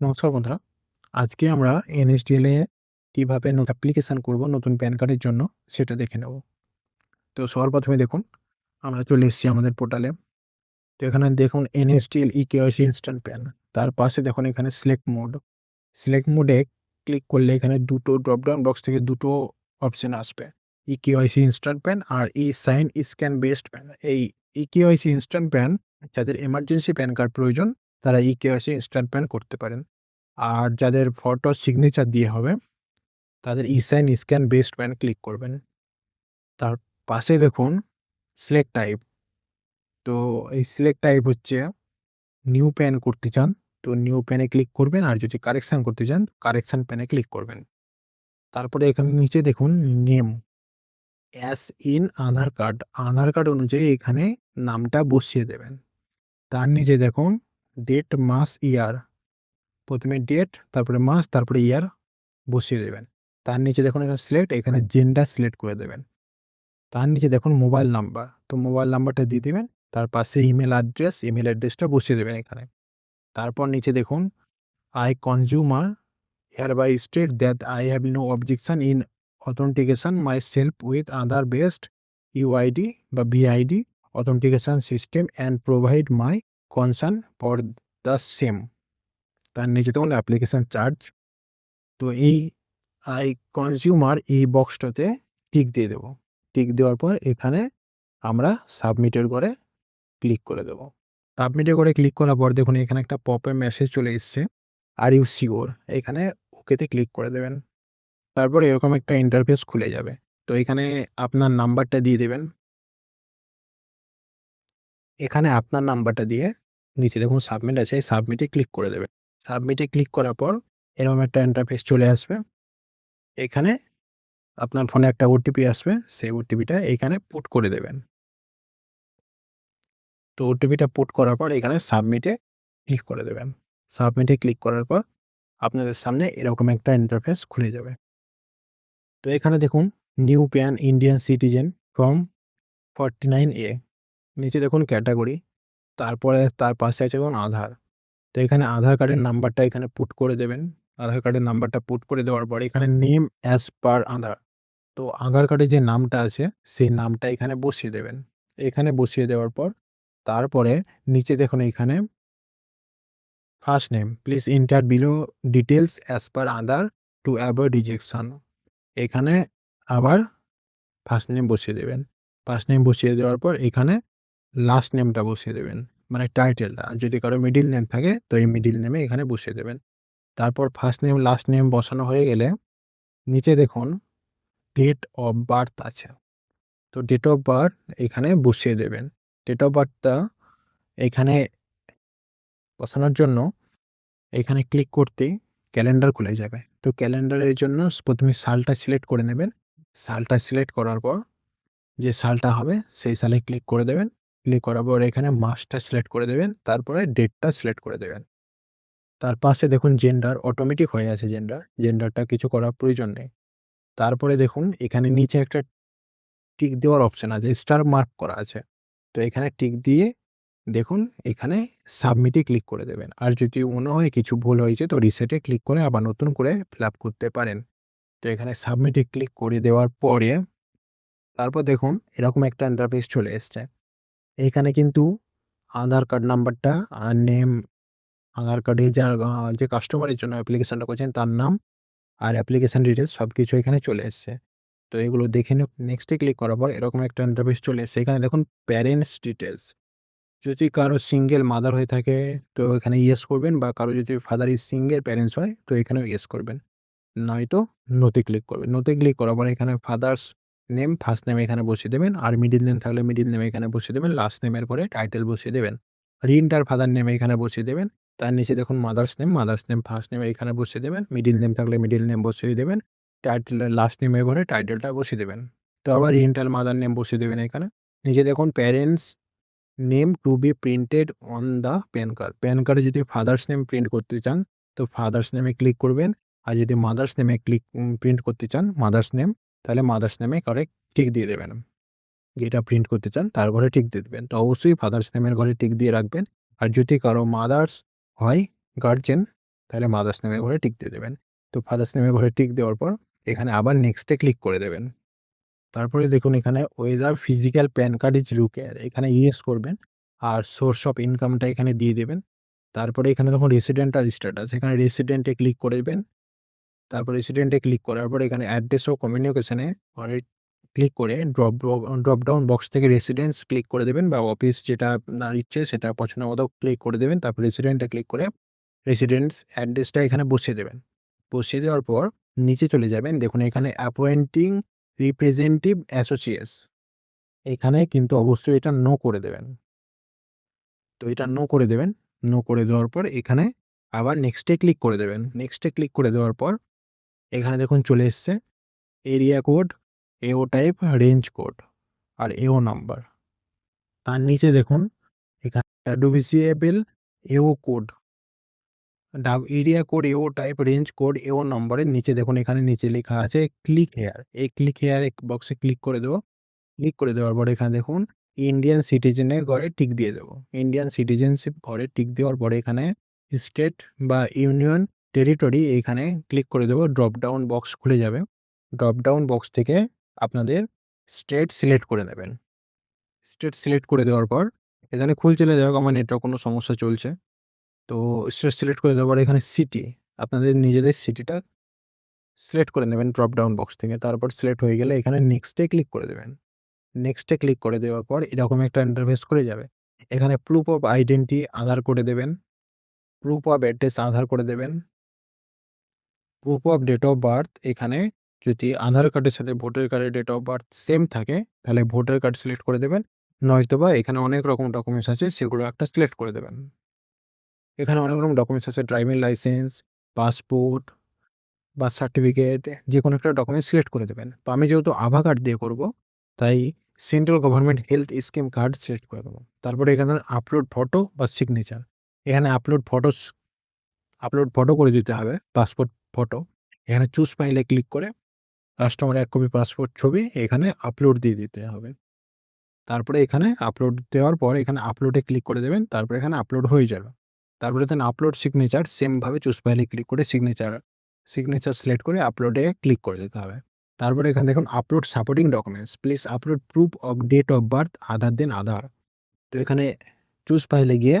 নমস্কার বন্ধুরা। আজকে আমরা NSDL এ কিভাবে অ্যাপ্লিকেশন করব নতুন প্যান কার্ডের জন্য সেটা দেখে নেব। তো সবার ১ম এ দেখুন আমরা চলে এসেছি আমাদের পোর্টালে। তো এখানে দেখুন NSDL eKYC ইনস্ট্যান্ট প্যান। তার পাশে দেখুন এখানে সিলেক্ট মোড। সিলেক্ট মোডে ক্লিক করলে এখানে দুটো ড্রপ ডাউন বক্স থেকে দুটো অপশন আসবে। eKYC ইনস্ট্যান্ট প্যান আর e-সাইন স্ক্যান বেসড প্যান। এই eKYC ইনস্ট্যান্ট প্যান যাদের এমার্জেন্সি প্যান কার্ড প্রয়োজন তারা eKYC ইনস্ট্যান্ট প্যান করতে পারেন। আর যাদের ফটো সিগনেচার দিয়ে হবে, তাদের e-সাইন স্ক্যান বেসড প্যান ক্লিক করবেন। তার পাশে দেখুন সিলেক্ট টাইপ। তো এই সিলেক্ট টাইপ হচ্ছে নিউ প্যান করতে চান, তো নিউ প্যানে ক্লিক করবেন। আর যদি কারেকশন করতে চান, কারেকশন প্যানে ক্লিক করবেন। তারপরে এখানে নিচে দেখুন name as in Aadhaar card. Aadhaar card অনুযায়ী এখানে নামটা বসিয়ে দেবেন। তার নিচে দেখুন ডেট, মাস, ইয়ার। ১ম এ ডেট, তারপরে মাস, তারপরে ইয়ার বসিয়ে দেবেন। তার নিচে দেখুন এখানে সিলেক্ট, এখানে জেন্ডার সিলেক্ট করে দেবেন। তার নিচে দেখুন মোবাইল নাম্বার, তো মোবাইল নাম্বারটা দিয়ে দিবেন। তার পাশে ইমেল অ্যাড্রেস, ইমেল অ্যাড্রেসটা বসিয়ে দেবেন এখানে। তারপর নিচে দেখুন I consumer hereby state that I have no objection in authentication myself with other based UID বা BID authentication system and provide my consent for the same. তার নিচে দেখুন অ্যাপ্লিকেশন চার্জ। তো এই আই কনজিউমার এই বক্সটাতে টিক দিয়ে দেব। Tick দেওয়ার পর এখানে আমরা সাবমিটের ঘরে ক্লিক করে দেব। সাবমিটের ঘরে ক্লিক করার পর দেখুন এখানে একটা পপ আপ মেসেজ চলে এসছে, আর ইউ সিওর? এখানে ওকেতে ক্লিক করে দেবেন। তারপর এরকম একটা ইন্টারফেস খুলে যাবে। তো এখানে আপনার নাম্বারটা দিয়ে দেবেন। এখানে আপনার নাম্বারটা দিয়ে নিচে দেখুন সাবমিট আছে, এই সাবমিটে ক্লিক করে দেবেন। সাবমিটে ক্লিক করার পর এরকম একটা ইন্টারফেস চলে আসবে। এখানে আপনার ফোনে একটা ওটিপি আসবে, সেই ওটিপিটা এখানে পুট করে দেবেন। তো ওটিপিটা পুট করার পর এখানে সাবমিটে ক্লিক করে দেবেন। সাবমিটে ক্লিক করার পর আপনাদের সামনে এরকম একটা ইন্টারফেস খুলে যাবে। তো এখানে দেখুন new pan Indian citizen form 49A, নিচে দেখুন ক্যাটাগরি, তারপরে তার পাশে আছে দেখুন আধার। তো এখানে আধার কার্ডের নাম্বারটা এখানে পুট করে দেবেন। আধার কার্ডের নাম্বারটা পুট করে দেওয়ার পর এখানে নেম অ্যাজ পার আধার। তো আধার কার্ডে যে নামটা আছে সেই নামটা এখানে বসিয়ে দেবেন। এখানে বসিয়ে দেওয়ার পর তারপরে নিচে দেখুন এখানে first name please enter below details as per Aadhaar to avoid rejection. এখানে আবার ফার্স্ট নেম বসিয়ে দেবেন। ফার্স্ট নেম বসিয়ে দেওয়ার পর এখানে লাস্ট নেমটা বসিয়ে দেবেন, মানে টাইটেলটা। যদি কারো মিডল নেম থাকে তো এই মিডল নেমে এখানে বসিয়ে দেবেন। তারপর ফার্স্ট নেম লাস্ট নেম বসানো হয়ে গেলে নিচে দেখুন ডেট অফ বার্থ আছে। তো ডেট অফ বার্থ এখানে বসিয়ে দেবেন। ডেট অফ বার্থটা এখানে বসানোর জন্য এখানে ক্লিক করতেই ক্যালেন্ডার খুলে যাবে। তো ক্যালেন্ডারের জন্য ১ম এ সালটা সিলেক্ট করে নেবেন। সালটা সিলেক্ট করার পর যে সালটা হবে সেই সালে ক্লিক করে দেবেন। ক্লিক করার পর এখানে মাসটা সিলেক্ট করে দেবেন। তারপরে ডেটটা সিলেক্ট করে দেবেন। তার পাশে দেখুন জেন্ডার অটোমেটিক হয়ে আছে জেন্ডার। জেন্ডারটা কিছু করার প্রয়োজন নেই। তারপরে দেখুন এখানে নিচে একটা টিক দেওয়ার অপশন আছে, স্টার মার্ক করা আছে। তো এখানে টিক দিয়ে দেখুন এখানে সাবমিটে ক্লিক করে দেবেন। আর যদি মনে হয় কিছু ভুল হয়েছে তো রিসেটে ক্লিক করে আবার নতুন করে ফিল আপ করতে পারেন। তো এখানে সাবমিটে ক্লিক করে দেওয়ার পরে তারপর দেখুন এরকম একটা ইন্টারফেস চলে এসছে। এখানে কিন্তু আধার কার্ড নাম্বারটা আর নেম, আধার কার্ডে যার যে কাস্টমারের জন্য অ্যাপ্লিকেশনটা করছেন তার নাম আর অ্যাপ্লিকেশন ডিটেইলস সবকিছু এখানে চলে এসছে। তো এগুলো দেখে নেক্সটে ক্লিক করার পর এরকম একটা ইন্টারফেস চলে এসছে। এখানে দেখুন প্যারেন্টস ডিটেইলস। যদি কারো সিঙ্গেল মাদার হয়ে থাকে তো এখানে ইয়েস করবেন, বা কারো যদি ফাদার ইজ সিঙ্গেল প্যারেন্টস হয় তো এখানেও ইয়েস করবেন। নয়তো নোতে ক্লিক করবেন। নোতে ক্লিক করার পর এখানে ফাদার্স নেম, ফার্স্ট নেম এখানে বসিয়ে দেবেন। আর মিডল নেম থাকলে মিডল নেম এখানে বসিয়ে দেবেন। লাস্ট নেমের পরে টাইটেল বসিয়ে দেবেন। রিন্টার ফাদার নেম এখানে বসিয়ে দেবেন। তার নিচে দেখুন মাদার্স নেম ফার্স্ট নেম এখানে বসিয়ে দেবেন। মিডল নেম থাকলে মিডল নেম বসিয়ে দেবেন। টাইটেল লাস্ট নেমের ঘরে টাইটেলটা বসিয়ে দেবেন। তো আবার রিন্টার মাদার নেম বসিয়ে দেবেন এখানে। নিচে দেখুন parents name to be printed on the PAN card. PAN কার্ডে যদি ফাদার্স নেম প্রিন্ট করতে চান তো ফাদার্স নেমে ক্লিক করবেন। আর যদি মাদার্স নেমে প্রিন্ট করতে চান মাদার্স নেম, তাহলে মাদার্স নেমে করে টিক দিয়ে দেবেন। যেটা প্রিন্ট করতে চান তার ঘরে টিক দিয়ে দেবেন। তো অবশ্যই ফাদার্স নেমের ঘরে টিক দিয়ে রাখবেন। আর যদি কারো মাদার্স হয় গার্জেন তাহলে মাদার্স নেমের ঘরে টিক দিয়ে দেবেন। তো ফাদার্স নেমের ঘরে টিক দেওয়ার পর এখানে আবার নেক্সটে ক্লিক করে দেবেন। তারপরে দেখুন এখানে weather physical pan card is required, এখানে ইয়েস করবেন আর সোর্স অফ ইনকামটা এখানে দিয়ে দেবেন। তারপরে এখানে দেখুন রেসিডেন্টাল স্ট্যাটাস, এখানে রেসিডেন্টে ক্লিক করে দেবেন। তারপর রেসিডেন্টে ক্লিক করার পর এখানে অ্যাড্রেস ও কমিউনিকেশনে ঘরে ক্লিক করে ড্রপ ডাউন বক্স থেকে রেসিডেন্স ক্লিক করে দেবেন বা অফিস যেটা আপনার ইচ্ছে সেটা পছন্দ মতো ক্লিক করে দেবেন। তারপর রেসিডেন্টে ক্লিক করে রেসিডেন্স অ্যাড্রেসটা এখানে বসিয়ে দেবেন। বসিয়ে দেওয়ার পর নিচে চলে যাবেন, দেখুন এখানে অ্যাপয়েন্টিং রিপ্রেজেন্টেটিভ অ্যাসোসিয়েটস, এখানে কিন্তু অবশ্যই এটা নো করে দেবেন। তো এটা নো করে দেবেন। নো করে দেওয়ার পর এখানে আবার নেক্সটে ক্লিক করে দেবেন। নেক্সটে ক্লিক করে দেওয়ার পর এখানে দেখুন চলে এসছে এরিয়া কোড, এও টাইপ, রেঞ্জ কোড আর এও নাম্বার। তার নিচে দেখুন এখানে ডোমিসিয়েবল এও কোড, এরিয়া কোড, এও টাইপ, রেঞ্জ কোড, এও নম্বরের নিচে দেখুন এখানে নিচে লেখা আছে ক্লিক হেয়ার। এই ক্লিক হেয়ার বক্সে ক্লিক করে দেবো। ক্লিক করে দেওয়ার পরে এখানে দেখুন ইন্ডিয়ান সিটিজেনের ঘরে টিক দিয়ে দেবো। ইন্ডিয়ান সিটিজেনশিপ ঘরে টিক দেওয়ার পরে এখানে স্টেট বা ইউনিয়ন টেরিটরি এখানে ক্লিক করে দেবো। ড্রপ ডাউন বক্স খুলে যাবে। ড্রপ ডাউন বক্স থেকে আপনাদের স্টেট সিলেক্ট করে নেবেন। স্টেট সিলেক্ট করে দেওয়ার পর এখানে খুলছে না, যাই হোক আমার নেটওয়ার্ক কোনো সমস্যা চলছে। তো স্টেট সিলেক্ট করে দেওয়ার পর এখানে সিটি, আপনাদের নিজেদের সিটিটা সিলেক্ট করে নেবেন ড্রপ ডাউন বক্স থেকে। তারপর সিলেক্ট হয়ে গেলে এখানে নেক্সটে ক্লিক করে দেবেন। নেক্সটে ক্লিক করে দেওয়ার পর এরকম একটা ইন্টারফেস করে যাবে। এখানে প্রুফ অফ আইডেন্টি আধার করে দেবেন, প্রুফ অফ অ্যাড্রেস আধার করে দেবেন, proof of date of birth এখানে যদি আধার কার্ডের সাথে ভোটার কার্ডের ডেট অফ বার্থ সেম থাকে তাহলে ভোটার কার্ড সিলেক্ট করে দেবেন, নয়তোবা এখানে অনেক রকম ডকুমেন্টস আছে সেগুলো একটা সিলেক্ট করে দেবেন। এখানে অনেক রকম ডকুমেন্টস আছে, driving licence, passport, birth certificate, যে কোনো একটা ডকুমেন্ট সিলেক্ট করে দেবেন। তো আমি যেহেতু আধার কার্ড দিয়ে করব তাই central government health scheme card select করে দেবো। তারপরে এখানে আপলোড ফটো বা সিগনেচার, এখানে আপলোড ফটো করে দিতে হবে, পাসপোর্ট ফটো। এখানে চুজ ফাইলে ক্লিক করে কাস্টমার 1 কপি পাসপোর্ট ছবি এখানে আপলোড দিয়ে দিতে হবে। তারপরে এখানে আপলোড দেওয়ার পর এখানে আপলোডে ক্লিক করে দেবেন। তারপরে এখানে আপলোড হয়ে যাবে। তারপরে দেন আপলোড সিগনেচার সেমভাবে চুজ ফাইলে ক্লিক করে সিগনেচার সিলেক্ট করে আপলোডে ক্লিক করে দিতে হবে। তারপরে এখানে দেখুন upload supporting documents, please upload proof of date of birth, Aadhaar then Aadhaar. তো এখানে চুজ ফাইলে গিয়ে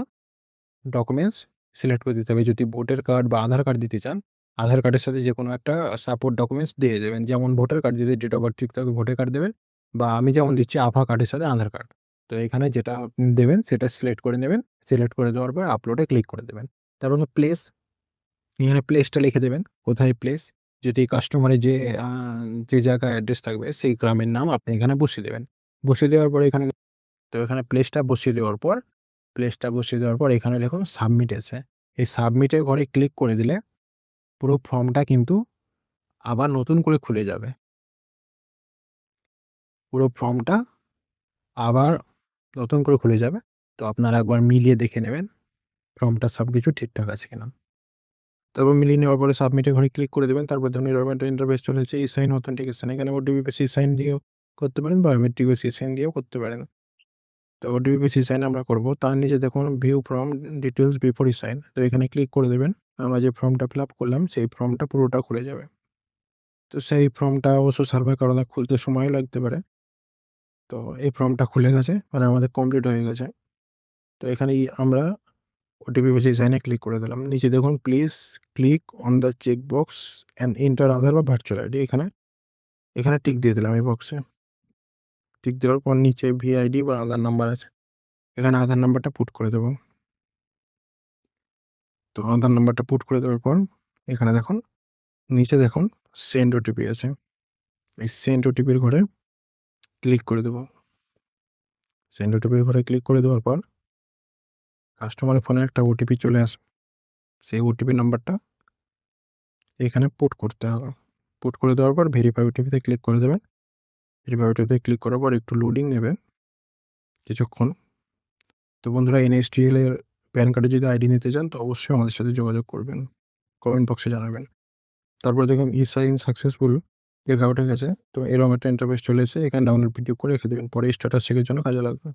ডকুমেন্টস সিলেক্ট করে দিতে হবে। যদি ভোটার কার্ড বা আধার কার্ড দিতে চান, আধার কার্ডের সাথে যে কোনো একটা সাপোর্ট ডকুমেন্টস দিয়ে দেবেন। যেমন ভোটার কার্ড যদি ডেট অফ বার্থ ঠিক থাকে ভোটার কার্ড দেবেন, বা আমি যেমন দিচ্ছি আভা কার্ডের সাথে আধার কার্ড। তো এখানে যেটা আপনি দেবেন সেটা সিলেক্ট করে নেবেন। সিলেক্ট করে দেওয়ার পর আপলোডে ক্লিক করে দেবেন। তারপর প্লেস, এখানে প্লেসটা লিখে দেবেন, কোথায় প্লেস। যদি কাস্টমারের যে জায়গায় অ্যাড্রেস থাকবে সেই গ্রামের নাম আপনি এখানে বসিয়ে দেবেন। বসিয়ে দেওয়ার পরে এখানে এখানে প্লেসটা বসিয়ে দেওয়ার পর এখানে দেখুন সাবমিট আছে। এই সাবমিটের ঘরে ক্লিক করে দিলে পুরো ফর্মটা কিন্তু আবার নতুন করে খুলে যাবে। পুরো ফর্মটা আবার নতুন করে খুলে যাবে। তো আপনারা একবার মিলিয়ে দেখে নেবেন ফর্মটা সবকিছু ঠিকঠাক আছে কিনা। তারপর মিলিয়ে নেওয়ার পরে সাবমিটের ঘরে ক্লিক করে দেবেন। তারপর ধরুন এরকম একটা ইন্টারফেস চলে এসেছে, ই-সাইন অথেন্টিকেশন। এখানে ওটিপি বেস ই-সাইন দিয়েও করতে পারেন, বায়োমেট্রিক বেস ই-সাইন দিয়েও করতে পারেন। তো ওটিপি বেস ই-সাইন আমরা করব। তার নিচে দেখুন ভিউ ফর্ম ডিটেলস বিফোর ই-সাইন। তো এখানে ক্লিক করে দেবেন। আমরা যে ফর্মটা ফিল আপ করলাম সেই ফর্মটা পুরোটা খুলে যাবে। তো সেই ফর্মটা অবশ্য সার্ভার কারণে খুলতে সময় লাগতে পারে। তো এই ফর্মটা খুলে গেছে, মানে আমাদের কমপ্লিট হয়ে গেছে। তো এখানে আমরা ওটিপি বেস ই-সাইনে ক্লিক করে দিলাম। নিচে দেখুন please click on the check box and enter Aadhaar বা ভার্চুয়াল আইডি। এখানে টিক দিয়ে দিলাম এই বক্সে। টিক দেওয়ার পর নিচে ভিআইডি বা আধার নাম্বার আছে, এখানে আধার নাম্বারটা পুট করে দেবো। তো আধার নাম্বারটা পুট করে দেওয়ার পর এখানে দেখুন নিচে দেখুন সেন্ড ওটিপি আছে, এই সেন্ড ওটিপির ঘরে ক্লিক করে দেবো। সেন্ড ওটিপির ঘরে ক্লিক করে দেওয়ার পর কাস্টমারের ফোনে একটা ওটিপি চলে আসবে। সেই ওটিপি নাম্বারটা এখানে পুট করতে হবে। পুট করে দেওয়ার পর ভেরিফাই ওটিপিতে ক্লিক করে দেবেন। ভেরিফাই ওটিপিতে ক্লিক করার পর একটু লোডিং নেবে কিছুক্ষণ। তো বন্ধুরা এনএসডিএল এর প্যান কার্ডে যদি আইডি নিতে চান তো অবশ্যই আমাদের সাথে যোগাযোগ করবেন, কমেন্ট বক্সে জানাবেন। তারপরে দেখুন ই-সাইন সাকসেসফুল লেখা উঠে গেছে। তো এরকম একটা ইন্টারফেস চলে এসেছে, এখানে ডাউনলোড পিডিএফ করে রেখে দেবেন, পরে স্ট্যাটাস চেকের জন্য কাজে লাগবে।